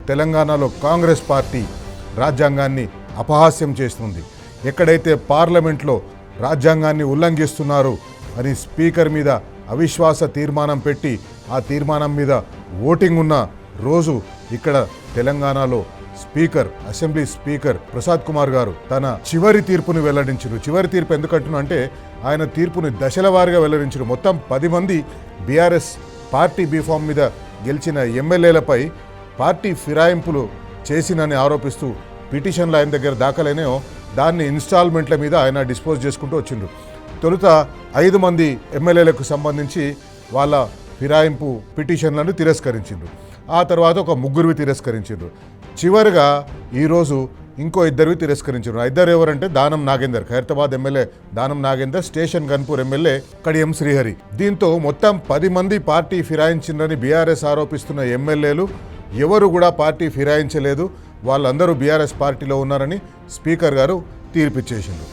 తెలంగాణలో కాంగ్రెస్ పార్టీ రాజ్యాంగాన్ని అపహాస్యం చేస్తుంది. ఎక్కడైతే పార్లమెంట్లో రాజ్యాంగాన్ని ఉల్లంఘిస్తున్నారు అని స్పీకర్ మీద అవిశ్వాస తీర్మానం పెట్టి ఆ తీర్మానం మీద ఓటింగ్ ఉన్న రోజు ఇక్కడ తెలంగాణలో అసెంబ్లీ స్పీకర్ ప్రసాద్ కుమార్ గారు తన చివరి తీర్పును వెల్లడించారు. చివరి తీర్పు ఎందుకంటున్నా అంటే ఆయన తీర్పుని దశల వారీగా వెల్లడించారు. మొత్తం 10 మంది బీఆర్ఎస్ పార్టీ బీఫామ్ మీద గెలిచిన ఎమ్మెల్యేలపై పార్టీ ఫిరాయింపులు చేసినని ఆరోపిస్తూ పిటిషన్లు ఆయన దగ్గర దాఖలైనాయో దాన్ని ఇన్స్టాల్మెంట్ల మీద ఆయన డిస్పోజ్ చేసుకుంటూ వచ్చిండ్రు. తొలుత 5 మంది ఎమ్మెల్యేలకు సంబంధించి వాళ్ళ ఫిరాయింపు పిటిషన్లను తిరస్కరించిండ్రు. ఆ తర్వాత ఒక 3 తిరస్కరించిండ్రు. చివరిగా ఈరోజు ఇంకో 2 తిరస్కరించారు. 2 ఎవరంటే Danam Nagender, Khairatabad MLA Danam Nagender, station Ghanpur MLA Kadiyam Srihari. దీంతో మొత్తం 10 మంది పార్టీ ఫిరాయించిందని బీఆర్ఎస్ ఆరోపిస్తున్న ఎమ్మెల్యేలు ఎవరు కూడా పార్టీ ఫిరాయించలేదు, వాళ్ళందరూ బీఆర్ఎస్ పార్టీలో ఉన్నారని స్పీకర్ గారు తీర్పిచ్చేసిండ్రు.